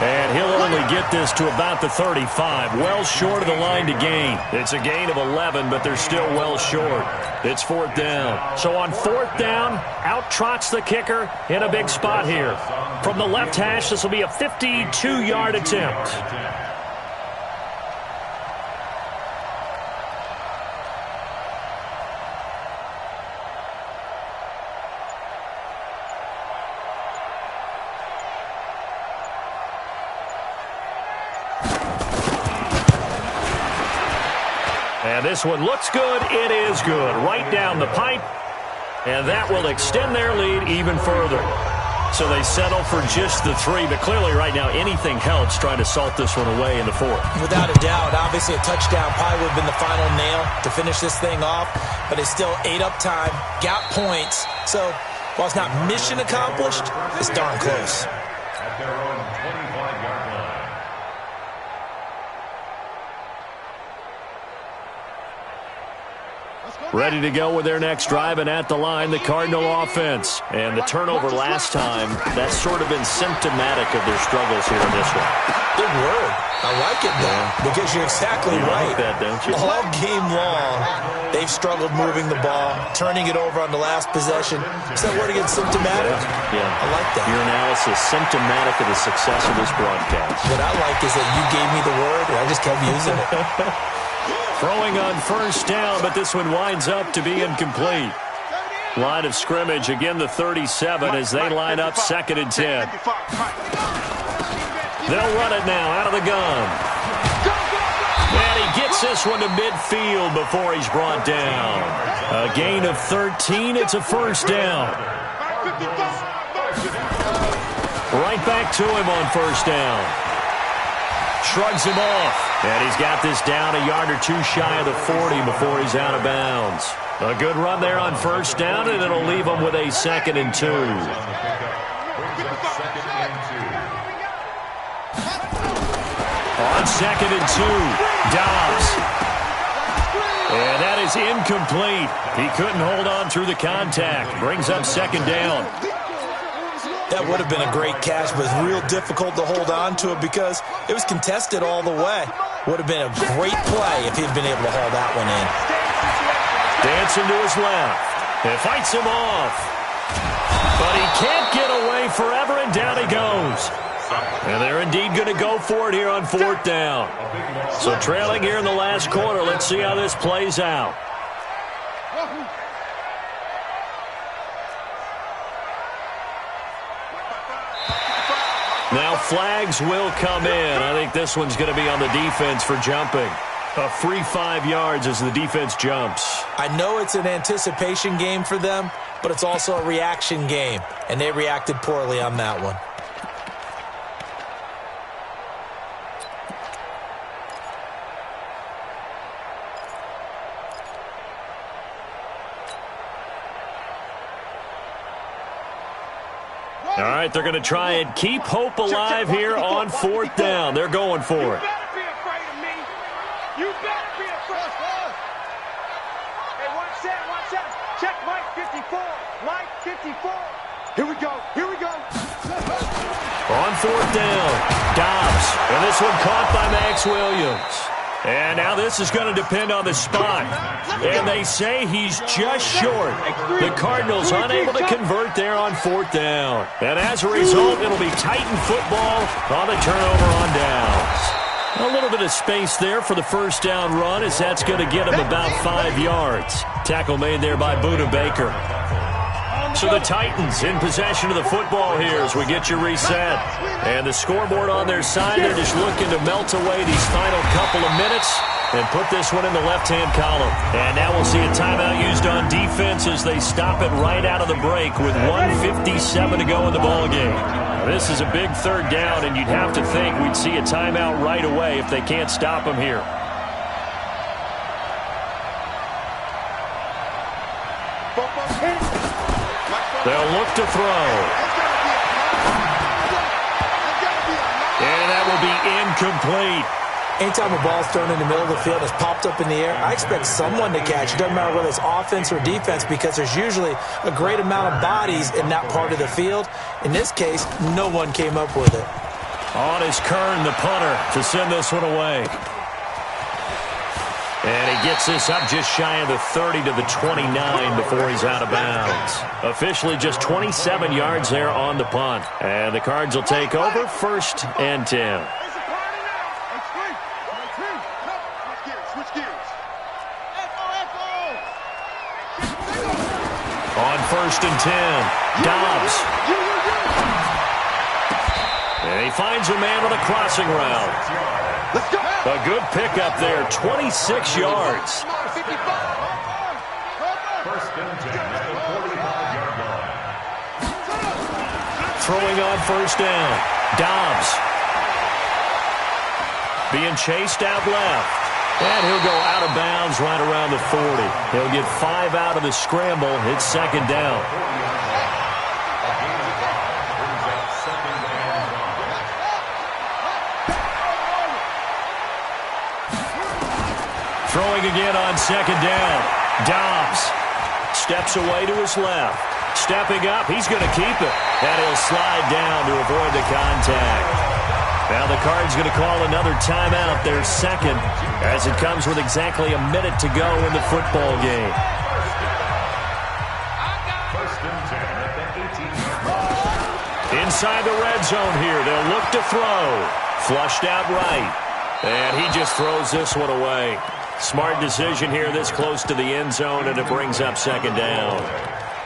And he'll only get this to about the 35, well short of the line to gain. It's a gain of 11, but they're still well short. It's 4th down. So on 4th down, out trots the kicker in a big spot here. From the left hash, this will be a 52-yard attempt. And this one looks good. It is good. Right down the pipe. And that will extend their lead even further. So they settle for just the 3. But clearly right now anything helps trying to salt this one away in the 4th. Without a doubt. Obviously a touchdown probably would have been the final nail to finish this thing off. But they still ate up time, got points. So while it's not mission accomplished, it's darn close. At their own 25-yard line. Ready to go with their next drive, and at the line, the Cardinal offense. And the turnover last time, that's sort of been symptomatic of their struggles here in this one. Good word. I like it now because you're exactly right. Like that, don't you? All game long, they've struggled moving the ball, turning it over on the last possession. Is that word again symptomatic? Yeah. I like that. Your analysis, symptomatic of the success of this broadcast. What I like is that you gave me the word, and I just kept using it. Throwing on first down, but this one winds up to be incomplete. Line of scrimmage, again the 37 as they line up 2nd and 10. They'll run it now out of the gun. And he gets this one to midfield before he's brought down. A gain of 13. It's a first down. Right back to him on first down. Shrugs him off. And he's got this down a yard or two shy of the 40 before he's out of bounds. A good run there on first down, and it'll leave him with a 2nd and 2. On 2nd and 2, Dobbs. And that is incomplete. He couldn't hold on through the contact. Brings up 2nd down. That would have been a great catch, but it's real difficult to hold on to it because it was contested all the way. Would have been a great play if he'd been able to haul that one in. Dancing to his left. And fights him off. But he can't get away forever, and down he goes. And they're indeed going to go for it here on 4th down. So trailing here in the last quarter, let's see how this plays out. Now flags will come in. I think this one's going to be on the defense for jumping. A free 5 yards as the defense jumps. I know it's an anticipation game for them, but it's also a reaction game, and they reacted poorly on that one. All right, they're going to try and keep hope alive here on 4th down. They're going for it. You better be afraid of me. You better be afraid. Hey, watch that, watch that. Check Mike 54. Mike 54. Here we go, here we go. On 4th down, Dobbs. And this one caught by Max Williams. And now this is going to depend on the spot. And they say he's just short. The Cardinals unable to convert there on 4th down. And as a result, it'll be Titan football on the turnover on downs. A little bit of space there for the first down run as that's going to get him about 5 yards. Tackle made there by Buda Baker. So the Titans in possession of the football here as we get you reset. And the scoreboard on their side, they're just looking to melt away these final couple of minutes and put this one in the left-hand column. And now we'll see a timeout used on defense as they stop it right out of the break with 1:57 to go in the ballgame. Now, this is a big 3rd down, and you'd have to think we'd see a timeout right away if they can't stop them here. They'll look to throw. And that will be incomplete. Anytime a ball's thrown in the middle of the field and it's popped up in the air, I expect someone to catch. It doesn't matter whether it's offense or defense because there's usually a great amount of bodies in that part of the field. In this case, no one came up with it. On is Kern, the punter, to send this one away. And he gets this up just shy of the 30 to the 29 before he's out of bounds. Officially just 27 yards there on the punt. And the Cards will take over 1st and 10. On 1st and 10, Dobbs. And he finds a man on a crossing route. A good pickup there, 26 yards. 1st and 10 at the 45-yard line. Throwing on 1st down, Dobbs. Being chased out left. And he'll go out of bounds right around the 40. He'll get 5 out of the scramble. It's 2nd down. Throwing again on 2nd down. Dobbs steps away to his left. Stepping up, he's going to keep it. And he'll slide down to avoid the contact. Now the Cards going to call another timeout, their second, as it comes with exactly a minute to go in the football game. Inside the red zone here, they'll look to throw. Flushed out right. And he just throws this one away. Smart decision here this close to the end zone, and it brings up second down.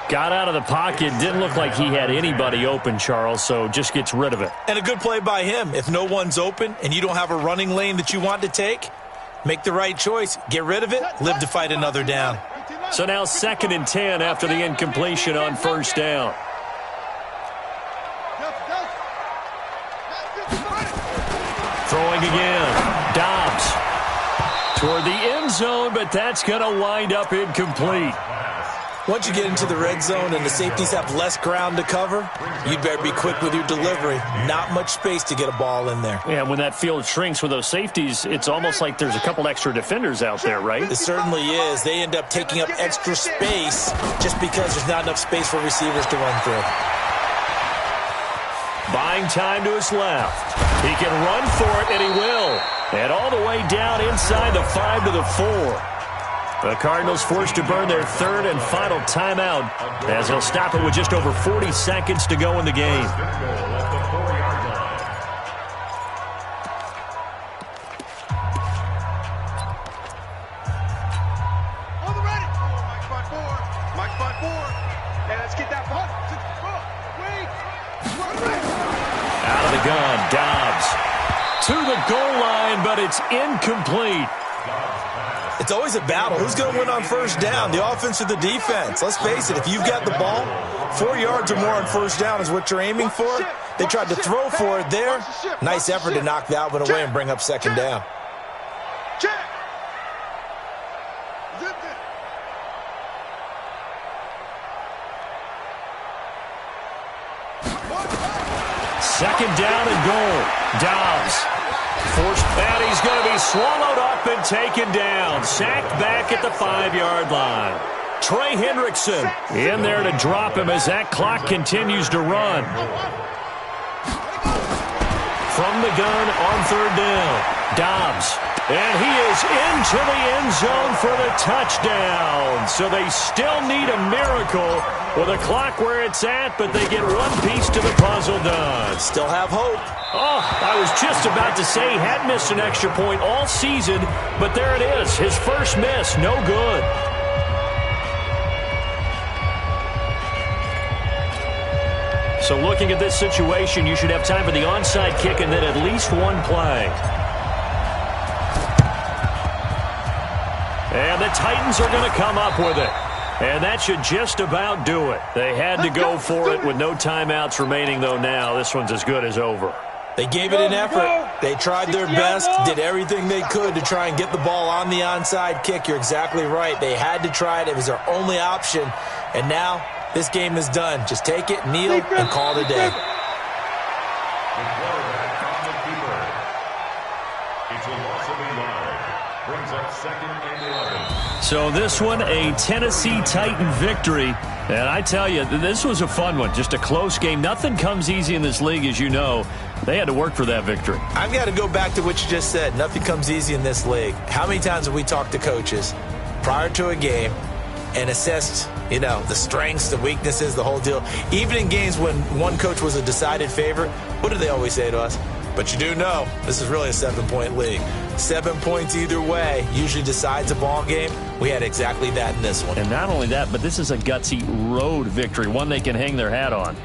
Got out of the pocket. Didn't look like he had anybody open, Charles, so just gets rid of it. And a good play by him. If no one's open and you don't have a running lane that you want to take, make the right choice. Get rid of it. Live to fight another down. So now 2nd and 10 after the incompletion on first down. Throwing again. Dobbs toward the end zone, but that's going to wind up incomplete. Once you get into the red zone and the safeties have less ground to cover, you'd better be quick with your delivery. Not much space to get a ball in there. Yeah, when that field shrinks with those safeties, it's almost like there's a couple extra defenders out there, right? It certainly is. They end up taking up extra space just because there's not enough space for receivers to run through. Buying time to his left. He can run for it, and he will. And all the way down inside the 5 to the 4. The Cardinals forced to burn their 3rd and final timeout as they'll stop it with just over 40 seconds to go in the game. On the ready. Mike front 4. Mike front 4. Hey, let's get that ball. Wait. Out of the gun, Dobbs to the goal line, but it's incomplete. It's always a battle. Who's going to win on first down, the offense or the defense? Let's face it, if you've got the ball, 4 yards or more on first down is what you're aiming for. They tried to throw for it there. Nice effort to knock that one away and bring up second down. Second down and goal. Dobbs forced, and he's going to be swallowed up and taken down. Sacked back at the 5-yard line. Trey Hendrickson in there to drop him as that clock continues to run. From the gun on third down, Dobbs. And he is into the end zone for the touchdown. So they still need a miracle with a clock where it's at, but they get one piece to the puzzle done. Still have hope. Oh, I was just about to say he hadn't missed an extra point all season, but there it is. His first miss, no good. So looking at this situation, you should have time for the onside kick and then at least one play. And the Titans are going to come up with it. And that should just about do it. They had to go for it with no timeouts remaining, though now. This one's as good as over. They gave it an effort. They tried their best, did everything they could to try and get the ball on the onside kick. You're exactly right. They had to try it. It was their only option. And now this game is done. Just take it, kneel, and call it a day. It's a loss of 11. Brings up 2nd and 11. So this one, a Tennessee Titan victory. And I tell you, this was a fun one. Just a close game. Nothing comes easy in this league, as you know. They had to work for that victory. I've got to go back to what you just said. Nothing comes easy in this league. How many times have we talked to coaches prior to a game and assessed, the strengths, the weaknesses, the whole deal? Even in games when one coach was a decided favorite, what do they always say to us? But you do know this is really a 7-point league. 7 points either way usually decides a ball game. We had exactly that in this one. And not only that, but this is a gutsy road victory, one they can hang their hat on.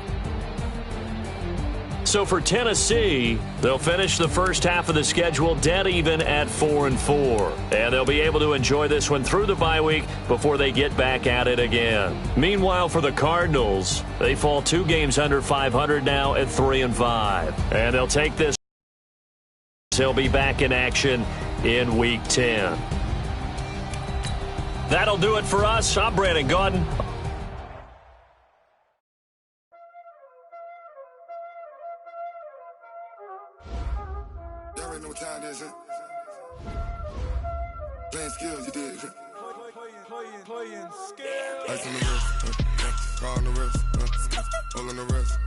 So for Tennessee, they'll finish the first half of the schedule dead even at 4-4. And they'll be able to enjoy this one through the bye week before they get back at it again. Meanwhile, for the Cardinals, they fall 2 games under 500 now at 3-5. And they'll take this. He'll be back in action in Week 10. That'll do it for us. I'm Brandon Gaudin. Y'all already know what time it is, huh? Playing skills, you did. Playing skills. Ice on the wrist, car on the wrist, all on the wrist,